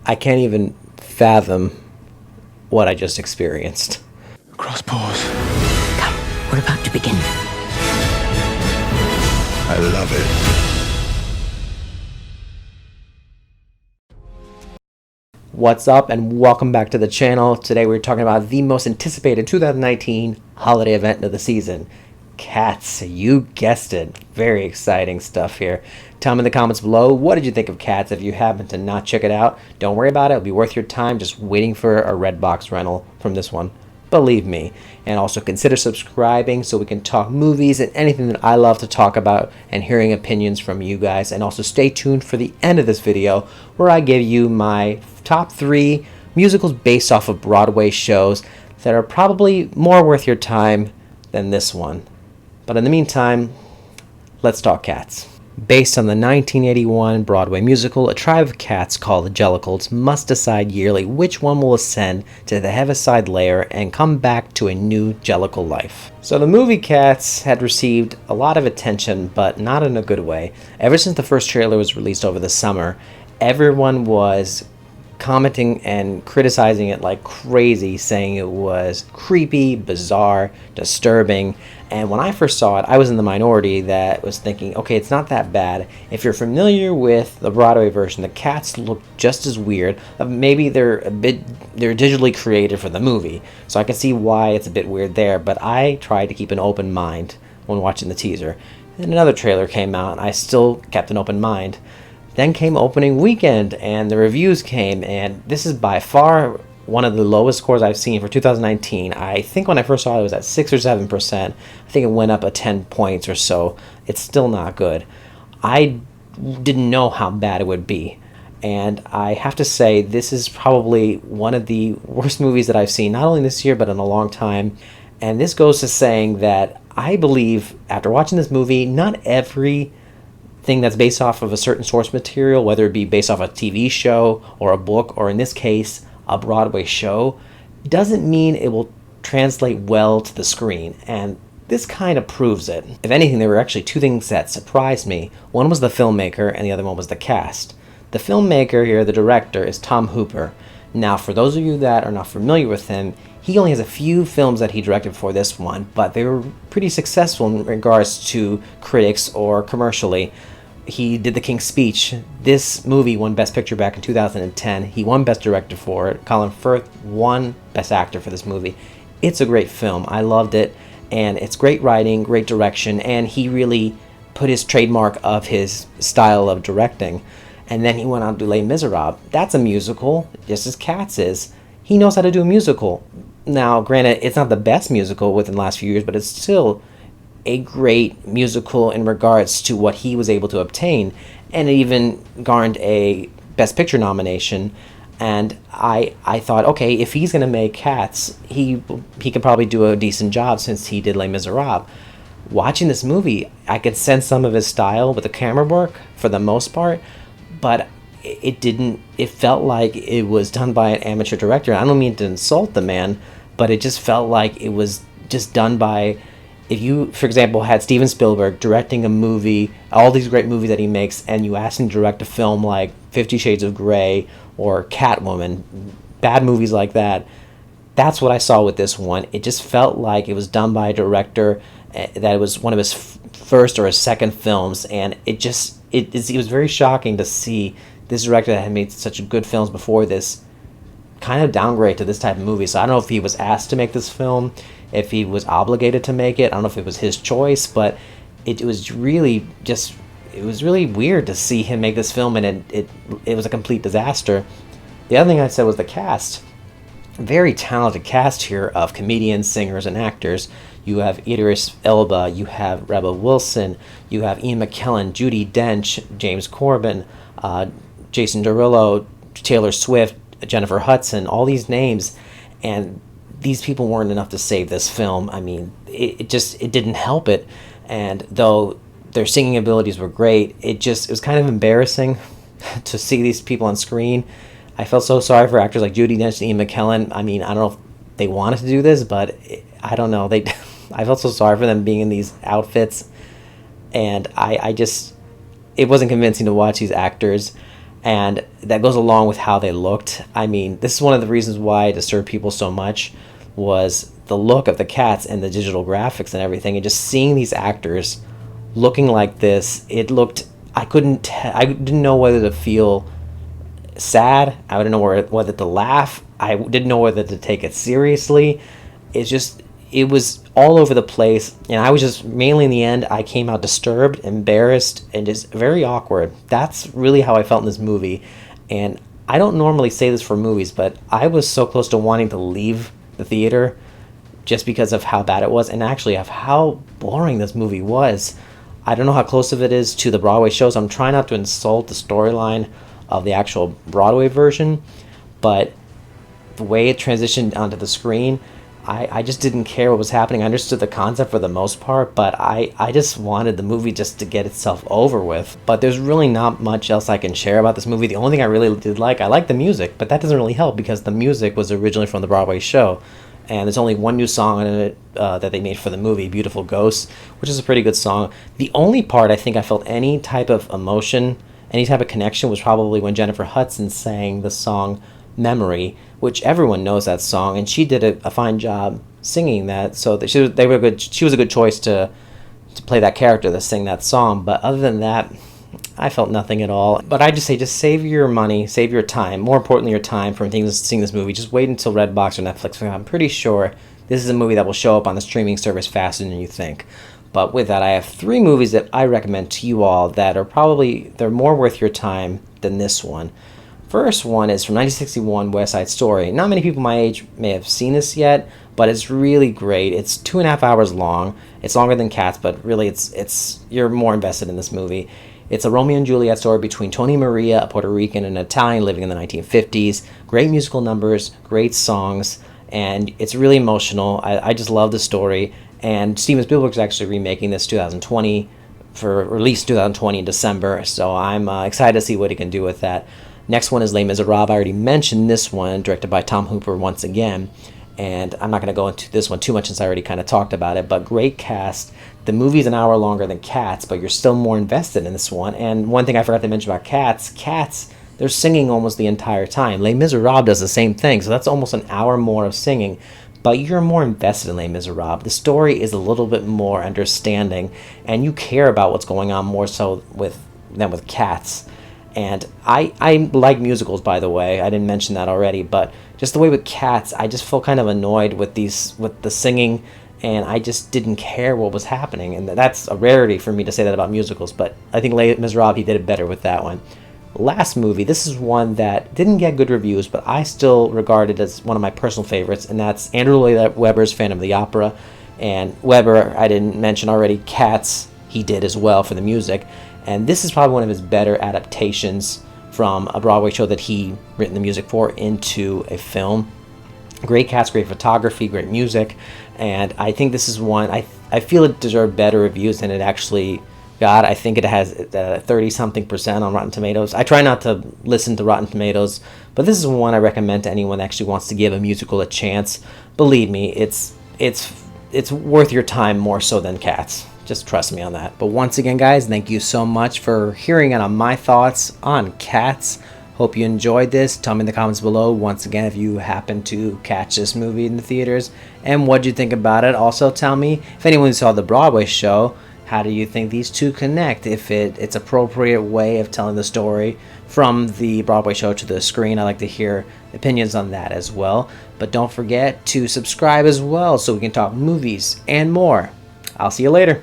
I can't even fathom what I just experienced. Cross pause. Come, we're about to begin. I love it. What's up, and welcome back to the channel. Today we're talking about the most anticipated 2019 holiday event of the season, Cats. You guessed it. Very exciting stuff here. Tell me in the comments below, what did you think of Cats? If you happen to not check it out, don't worry about it. It'll be worth your time just waiting for a Redbox rental from this one. Believe me. And also consider subscribing so we can talk movies and anything that I love to talk about, and hearing opinions from you guys. And also stay tuned for the end of this video where I give you my top 3 musicals based off of Broadway shows that are probably more worth your time than this one. But in the meantime, let's talk Cats. Based on the 1981 Broadway musical, a tribe of cats called the Jellicles must decide yearly which one will ascend to the Heaviside Layer and come back to a new Jellicle life. So the movie Cats had received a lot of attention, but not in a good way. Ever since the first trailer was released over the summer, everyone was commenting and criticizing it like crazy, saying it was creepy, bizarre, disturbing. And when I first saw it, I was in the minority that was thinking, okay, it's not that bad. If you're familiar with the Broadway version, the cats look just as weird. Maybe they're digitally created for the movie, so I can see why it's a bit weird there. But I tried to keep an open mind when watching the teaser. Then another trailer came out, and I still kept an open mind. Then came opening weekend, and the reviews came, and this is by far one of the lowest scores I've seen for 2019. I think when I first saw it, it was at 6 or 7%. I think it went up 10 points or so. It's still not good. I didn't know how bad it would be. And I have to say, this is probably one of the worst movies that I've seen, not only this year, but in a long time. And this goes to saying that I believe, after watching this movie, not every thing that's based off of a certain source material, whether it be based off a TV show or a book, or in this case, a Broadway show, doesn't mean it will translate well to the screen. And this kind of proves it. If anything, there were actually 2 things that surprised me. One was the filmmaker, and the other one was the cast. The filmmaker here, the director, is Tom Hooper. Now, for those of you that are not familiar with him, he only has a few films that he directed for this one, but they were pretty successful in regards to critics or commercially. He did The King's Speech. This movie won Best Picture back in 2010. He won Best Director for it. Colin Firth won Best Actor for this movie. It's a great film. I loved it, and it's great writing, great direction, and he really put his trademark of his style of directing. And then he went on to Les Miserables. That's a musical, just as Cats is. He knows how to do a musical. Now, granted, it's not the best musical within the last few years, but it's still a great musical in regards to what he was able to obtain, and it even garnered a Best Picture nomination. And I thought, okay, if he's going to make Cats, he could probably do a decent job since he did Les Miserables. Watching this movie, I could sense some of his style with the camera work for the most part, but it felt like it was done by an amateur director. I don't mean to insult the man, but it just felt like it was just done by, if you, for example, had Steven Spielberg directing a movie, all these great movies that he makes, and you asked him to direct a film like 50 Shades of Grey or Catwoman, bad movies like that, that's what I saw with this one. It just felt like it was done by a director that it was one of his first or his second films, and it was very shocking to see this director that had made such good films before this kind of downgrade to this type of movie. So I don't know if he was asked to make this film, if he was obligated to make it. I don't know if it was his choice, but it was really weird to see him make this film, and it was a complete disaster. The other thing I said was the cast. Very talented cast here of comedians, singers, and actors. You have Idris Elba, you have Rebel Wilson, you have Ian McKellen, Judi Dench, James Corbin, Jason Derulo, Taylor Swift, Jennifer Hudson, all these names, and these people weren't enough to save this film. I mean, it didn't help it. And though their singing abilities were great, it was kind of embarrassing to see these people on screen. I felt so sorry for actors like Judi Dench and Ian McKellen. I mean, I don't know if they wanted to do this, but I don't know. I felt so sorry for them being in these outfits, and it wasn't convincing to watch these actors, and that goes along with how they looked. I mean, this is one of the reasons why it disturbed people so much, was the look of the cats and the digital graphics and everything, and just seeing these actors looking like this. It looked, I didn't know whether to feel sad, I didn't know whether to laugh, I didn't know whether to take it seriously. It was all over the place, and I was just, mainly in the end, I came out disturbed, embarrassed, and just very awkward. That's really how I felt in this movie. And I don't normally say this for movies, but I was so close to wanting to leave the theater just because of how bad it was, and actually of how boring this movie was. I don't know how close of it is to the Broadway shows. I'm trying not to insult the storyline of the actual Broadway version, but the way it transitioned onto the screen, I just didn't care what was happening. I understood the concept for the most part, but I just wanted the movie just to get itself over with. But there's really not much else I can share about this movie. The only thing I really did I liked the music, but that doesn't really help because the music was originally from the Broadway show. And there's only one new song in it that they made for the movie, Beautiful Ghosts, which is a pretty good song. The only part I think I felt any type of emotion, any type of connection, was probably when Jennifer Hudson sang the song Memory, which everyone knows that song, and she did a fine job singing that. So that she was a good choice to play that character, to sing that song. But other than that, I felt nothing at all. But I just say, just save your money, save your time. More importantly, your time from seeing this movie. Just wait until Redbox or Netflix. I'm pretty sure this is a movie that will show up on the streaming service faster than you think. But with that, I have 3 movies that I recommend to you all that are they're more worth your time than this one. First one is from 1961, West Side Story. Not many people my age may have seen this yet, but it's really great. It's 2.5 hours long. It's longer than Cats, but really you're more invested in this movie. It's a Romeo and Juliet story between Tony Maria, a Puerto Rican, and an Italian living in the 1950s. Great musical numbers, great songs, and it's really emotional. I just love the story. And Steven Spielberg's actually remaking this 2020, for release 2020 in December, so I'm excited to see what he can do with that. Next one is Les Miserables. I already mentioned this one, directed by Tom Hooper once again, and I'm not going to go into this one too much since I already kind of talked about it, but great cast. The movie's an hour longer than Cats, but you're still more invested in this one. And one thing I forgot to mention about Cats, they're singing almost the entire time. Les Miserables does the same thing, so that's almost an hour more of singing, but you're more invested in Les Miserables. The story is a little bit more understanding, and you care about what's going on more so than with Cats. And I like musicals, by the way. I didn't mention that already, but just the way with Cats, I just felt kind of annoyed with the singing, and I just didn't care what was happening. And that's a rarity for me to say that about musicals, but I think Les Miserables, he did it better with that one. Last movie, this is one that didn't get good reviews, but I still regard it as one of my personal favorites, and that's Andrew Lloyd Webber's Phantom of the Opera. And Webber, I didn't mention already, Cats, he did as well for the music. And this is probably one of his better adaptations from a Broadway show that he written the music for into a film. Great cast, great photography, great music, and I think this is one, I feel it deserved better reviews than it actually got. I think it has 30-something% on Rotten Tomatoes. I try not to listen to Rotten Tomatoes, but this is one I recommend to anyone that actually wants to give a musical a chance. Believe me, it's worth your time more so than Cats. Just trust me on that. But once again, guys, thank you so much for hearing out on my thoughts on Cats. Hope you enjoyed this. Tell me in the comments below, once again, if you happen to catch this movie in the theaters and what you think about it. Also, tell me, if anyone saw the Broadway show, how do you think these two connect? If it's appropriate way of telling the story from the Broadway show to the screen. I like to hear opinions on that as well. But don't forget to subscribe as well so we can talk movies and more. I'll see you later.